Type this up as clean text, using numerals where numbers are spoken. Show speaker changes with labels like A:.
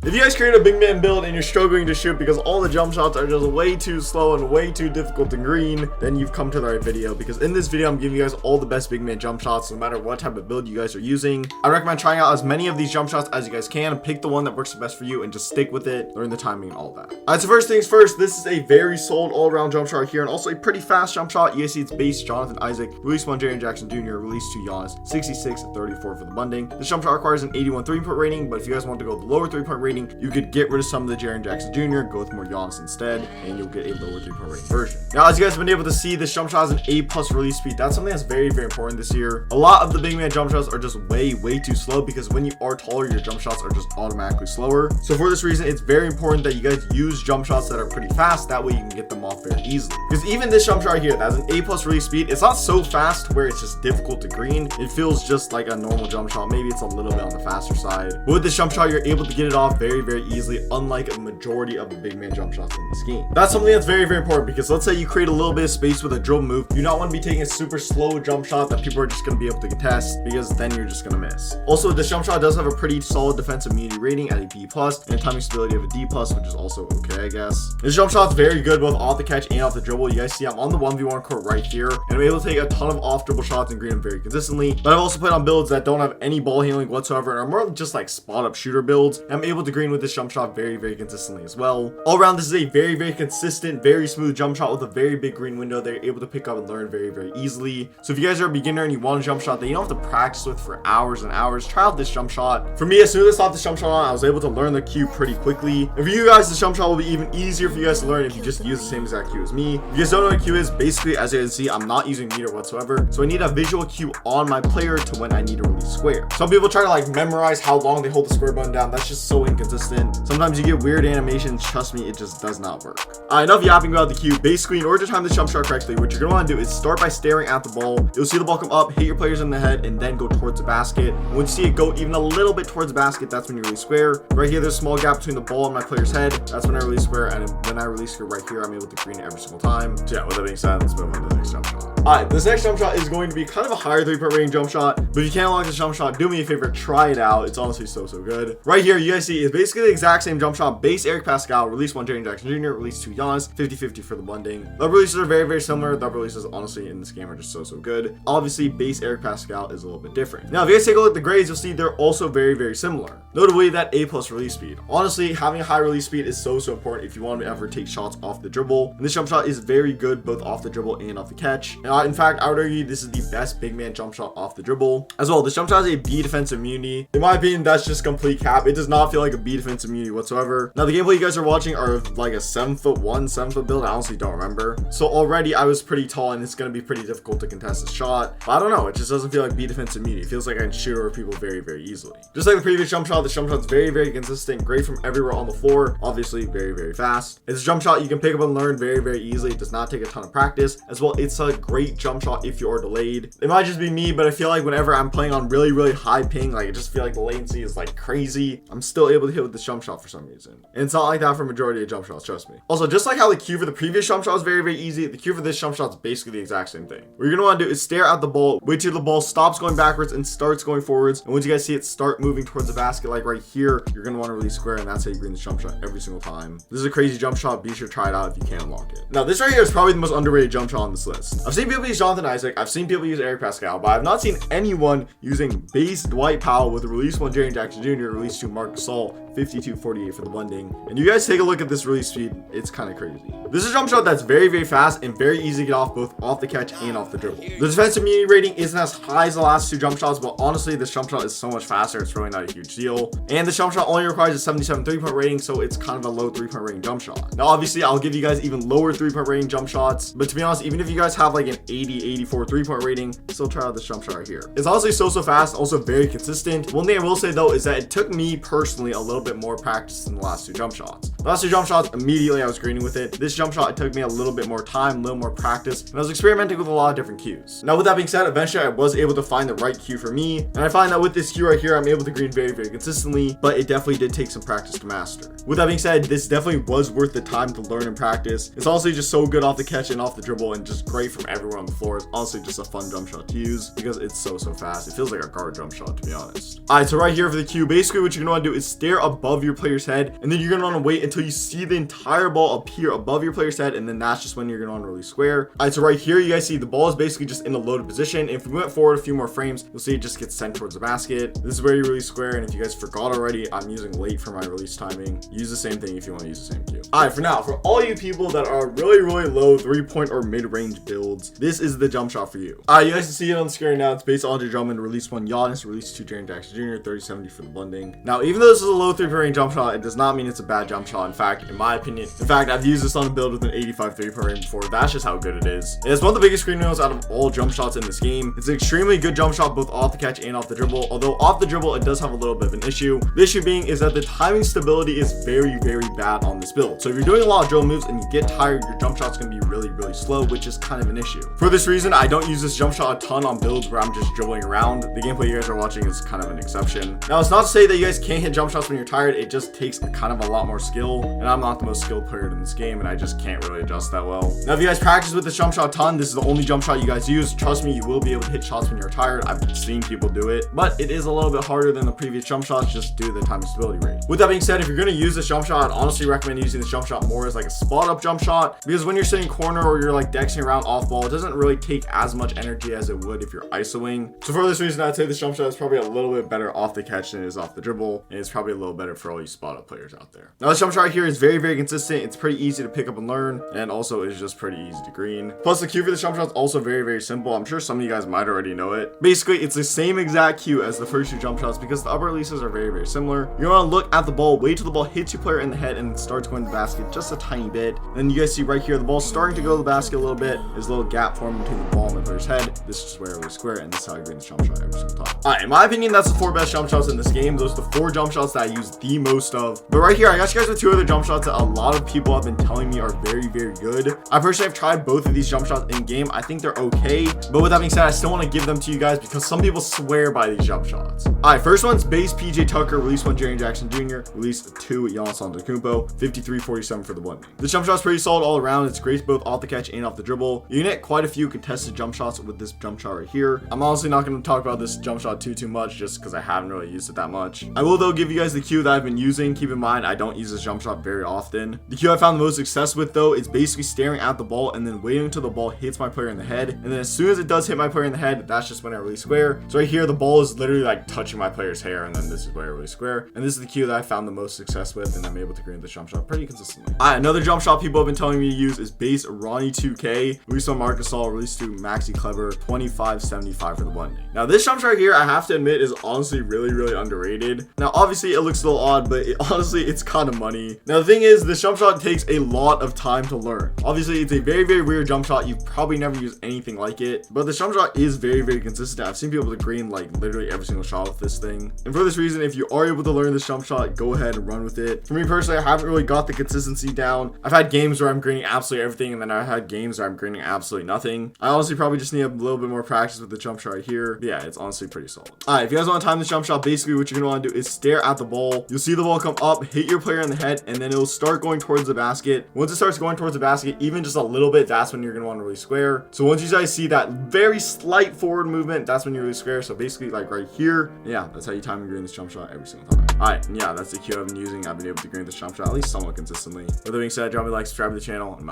A: If you guys create a big man build and you're struggling to shoot because all the jump shots are just way too slow and way too difficult to green, then you've come to the right video, because in this video I'm giving you guys all the best big man jump shots no matter what type of build you guys are using. I recommend trying out as many of these jump shots as you guys can, pick the one that works the best for you and just stick with it, learn the timing and all that. Alright, so first things first, this is a very solid all-around jump shot here and also a pretty fast jump shot. You guys see it's base Jonathan Isaac, release 1 Jaren Jackson Jr., release 2 Giannis, 66-34 for the bunding. This jump shot requires an 81 3-point rating, but if you guys want to go with the lower 3-point rating, you could get rid of some of the Jaren Jackson Jr., go with more Giannis instead, and you'll get a lower 3-point rating version. Now, as you guys have been able to see, this jump shot has an A+ release speed. That's something that's very, very important this year. A lot of the big man jump shots are just way too slow, because when you are taller, your jump shots are just automatically slower. So for this reason, it's very important that you guys use jump shots that are pretty fast. That way you can get them off very easily. Because even this jump shot right here, that has an A+ release speed. It's not so fast where it's just difficult to green. It feels just like a normal jump shot. Maybe it's a little bit on the faster side. But with this jump shot, you're able to get it off very, very easily, unlike a majority of the big man jump shots in this game. That's something that's very, very important, because let's say you create a little bit of space with a dribble move. You do not want to be taking a super slow jump shot that people are just going to be able to contest, because then you're just going to miss. Also, this jump shot does have a pretty solid defensive immunity rating at a B+ and a timing stability of a D+, which is also okay, I guess. This jump shot's very good both off the catch and off the dribble. You guys see I'm on the 1v1 court right here, and I'm able to take a ton of off dribble shots and green them very consistently. But I've also played on builds that don't have any ball handling whatsoever and are more just like spot up shooter builds, and I'm able to green with this jump shot very, very consistently as well. All around, this is a very, very consistent, very smooth jump shot with a very big green window that you're able to pick up and learn very, very easily. So if you guys are a beginner and you want a jump shot that you don't have to practice with for hours and hours, try out this jump shot. For me, as soon as I slapped this jump shot on, I was able to learn the cue pretty quickly. And for you guys, this jump shot will be even easier for you guys to learn if you just use the same exact cue as me. If you guys don't know what cue is, basically, as you can see, I'm not using meter whatsoever. So I need a visual cue on my player to when I need to release square. Some people try to like memorize how long they hold the square button down. That's just so inconsistent. Sometimes you get weird animations. Trust me, it just does not work. Enough yapping about the cue. Basically, in order to time this jump shot correctly, what you're going to want to do is start by staring at the ball. You'll see the ball come up, hit your players in the head, and then go towards the basket. And when you see it go even a little bit towards the basket, that's when you release square. Right here, there's a small gap between the ball and my player's head. That's when I release square, and when I release square right here, I'm able to green it every single time. So yeah, with that being said, let's move on to the next jump shot. Alright, this next jump shot is going to be kind of a higher 3-point rating jump shot, but if you can't unlock this jump shot, do me a favor, try it out. It's honestly so good. Right here, you guys see it's basically the exact same jump shot. Base Eric Pascal, release 1 Jaren Jackson Jr., release 2 Giannis, 50-50 for the blending. The releases are very similar. The releases honestly in this game are just so good. Obviously, base Eric Pascal is a little bit different. Now, if you guys take a look at the grades, you'll see they're also very similar. Notably, that A+ release speed. Honestly, having a high release speed is so important if you want to ever take shots off the dribble. And this jump shot is very good both off the dribble and off the catch. And in fact, I would argue this is the best big man jump shot off the dribble. As well, this jump shot has a B defensive immunity. In my opinion, that's just complete cap. It does not feel like a B defensive immunity whatsoever. Now, the gameplay you guys are watching are like a 7'1", 7-foot build. I honestly don't remember. So already I was pretty tall, and it's going to be pretty difficult to contest this shot. But I don't know. It just doesn't feel like B defensive immunity. It feels like I can shoot over people very easily. Just like the previous jump shot, this jump shot's very consistent, great from everywhere on the floor. Obviously, very fast. It's a jump shot you can pick up and learn very easily. It does not take a ton of practice. As well, it's a great jump shot if you are delayed. It might just be me, but I feel like whenever I'm playing on really high ping, like I just feel like the latency is like crazy. I'm still able to hit with this jump shot for some reason. And it's not like that for majority of jump shots, trust me. Also, just like how the cue for the previous jump shot was very easy, the cue for this jump shot is basically the exact same thing. What you're gonna want to do is stare at the ball, wait till the ball stops going backwards and starts going forwards. And once you guys see it start moving towards the basket, like right here, you're gonna want to release square, and that's how you green this jump shot every single time. This is a crazy jump shot. Be sure to try it out if you can unlock it. Now, this right here is probably the most underrated jump shot on this list. I've seen people use Jonathan Isaac, I've seen people use Eric Pascal, but I've not seen anyone using base Dwight Powell with release 1 Jaren Jackson Jr., release 2 Marc Gasol, 52-48 for the blending. And you guys take a look at this release speed, it's kind of crazy. This is a jump shot that's very fast and very easy to get off both off the catch and off the dribble. The defensive immunity rating isn't as high as the last 2 jump shots, but honestly, this jump shot is so much faster, it's really not a huge deal. And the jump shot only requires a 77 3-point rating, so it's kind of a low 3-point rating jump shot. Now, obviously, I'll give you guys even lower 3-point rating jump shots, but to be honest, even if you guys have like an 80-84 3-point rating, still try out this jump shot right here. It's honestly so fast, also very consistent. One thing I will say though is that it took me personally a little bit more practice than the last 2 jump shots. The last 2 jump shots, immediately I was greening with it. This jump shot, it took me a little bit more time, a little more practice, and I was experimenting with a lot of different cues. Now, with that being said, eventually I was able to find the right cue for me, and I find that with this cue right here, I'm able to green very consistently, but it definitely did take some practice to master. With that being said, this definitely was worth the time to learn and practice. It's honestly just so good off the catch and off the dribble, and just great from everywhere on the floor. It's honestly just a fun jump shot to use because it's so fast. It feels like a guard jump shot, to be honest. Alright, so right here for the cue, basically what you're gonna want to do is stare square above your player's head, and then you're gonna want to wait until you see the entire ball appear above your player's head, and then that's just when you're gonna want to release square. All right, so right here you guys see the ball is basically just in a loaded position. If we went forward a few more frames, you'll see it just gets sent towards the basket. This is where you release square, and if you guys forgot already, I'm using late for my release timing. Use the same thing if you want to use the same cue. All right, for now, for all you people that are really low 3-point or mid-range builds, this is the jump shot for you. All right, you guys can see it on the screen now. It's based on Andre Drummond, release 1 Giannis, release 2 Jaren Jackson Jr., 30-70 for the blending. Now, even though this is a low 3-point range jump shot, it does not mean it's a bad jump shot. In fact, in my opinion, I've used this on a build with an 85 3-point range before. That's just how good it is. It has one of the biggest screen wheels out of all jump shots in this game. It's an extremely good jump shot both off the catch and off the dribble, although off the dribble it does have a little bit of an issue. The issue being is that the timing stability is very bad on this build. So if you're doing a lot of dribble moves and you get tired, your jump shot's gonna be really slow, which is kind of an issue. For this reason, I don't use this jump shot a ton on builds where I'm just dribbling around. The gameplay you guys are watching is kind of an exception. Now, it's not to say that you guys can't hit jump shots when you're tired. It just takes kind of a lot more skill, and I'm not the most skilled player in this game, and I just can't really adjust that well. Now, if you guys practice with this jump shot a ton, this is the only jump shot you guys use. Trust me, you will be able to hit shots when you're tired. I've seen people do it, but it is a little bit harder than the previous jump shots just due to the time and stability rate. With that being said, if you're going to use this jump shot, I'd honestly recommend using this jump shot more as like a spot up jump shot, because when you're sitting corner or you're like dexing around off ball, it doesn't really take as much energy as it would if you're isoing. So for this reason, I'd say this jump shot is probably a little bit better off the catch than it is off the dribble, and it's probably a little better for all you spot up players out there. Now, this jump shot here is very consistent. It's pretty easy to pick up and learn, and also is just pretty easy to green. Plus, the cue for this jump shot is also very simple. I'm sure some of you guys might already know it. Basically, it's the same exact cue as the first 2 jump shots because the upper releases are very similar. You're gonna look at the ball, wait till the ball hits your player in the head and starts going to the basket just a tiny bit. Then you guys see right here, the ball's starting to go to the basket a little bit. There's a little gap forming between the ball and the player's head. This is where we square, and this is how I green this jump shot every single time. All right, in my opinion, that's the 4 best jump shots in this game. Those are the 4 jump shots that I use the most of. But right here, I got you guys with 2 other jump shots that a lot of people have been telling me are very good. I personally have tried both of these jump shots in game. I think they're okay, but with that being said, I still want to give them to you guys because some people swear by these jump shots. All right, first one's base PJ Tucker, release 1 Jaren Jackson Jr., release 2 Giannis Antetokounmpo, 53-47 for the blending. This jump shot's pretty solid all around. It's great both off the catch and off the dribble. You can hit quite a few contested jump shots with this jump shot right here. I'm honestly not going to talk about this jump shot too much just because I haven't really used it that much. I will though give you guys the cue that I've been using. Keep in mind, I don't use this jump shot very often. The cue I found the most success with though is basically staring at the ball and then waiting until the ball hits my player in the head, and then as soon as it does hit my player in the head, that's just when I release square. So right here, the ball is literally like touching my player's hair, and then this is where I release square, and this is the cue that I found the most success with, and I'm able to green this jump shot pretty consistently. All right, another jump shot people have been telling me to use is base Ronnie 2K, release 1 Marcus All, release 2 Maxi Clever, 25-75 for the blending. Now this jump shot here, I have to admit, is honestly really underrated. Now obviously it looks a little odd, but honestly it's kind of money. Now the thing is, this jump shot takes a lot of time to learn. Obviously it's a very weird jump shot. You've probably never used anything like it, but the jump shot is very consistent. I've seen people to green like literally every single shot with this thing, and for this reason, if you are able to learn this jump shot, go ahead and run with it. For me personally, I haven't really got the consistency down. I've had games where I'm greening absolutely everything, and then I've had games where I'm greening absolutely nothing. I honestly probably just need a little bit more practice with the jump shot right here. But yeah, it's honestly pretty solid. All right, if you guys want to time this jump shot, basically what you're gonna want to do is stare at the ball. You'll see the ball come up, hit your player in the head, and then it'll start going towards the basket. Once it starts going towards the basket, even just a little bit, that's when you're gonna want to release square. So once you guys see that very slight forward movement, that's when you release square. So basically like right here, yeah, that's how you time and green this jump shot every single time. All right, and yeah, that's the cue I've been using. I've been able to green this jump shot at least somewhat consistently. With that being said, drop me a like, subscribe to the channel, and I'm out.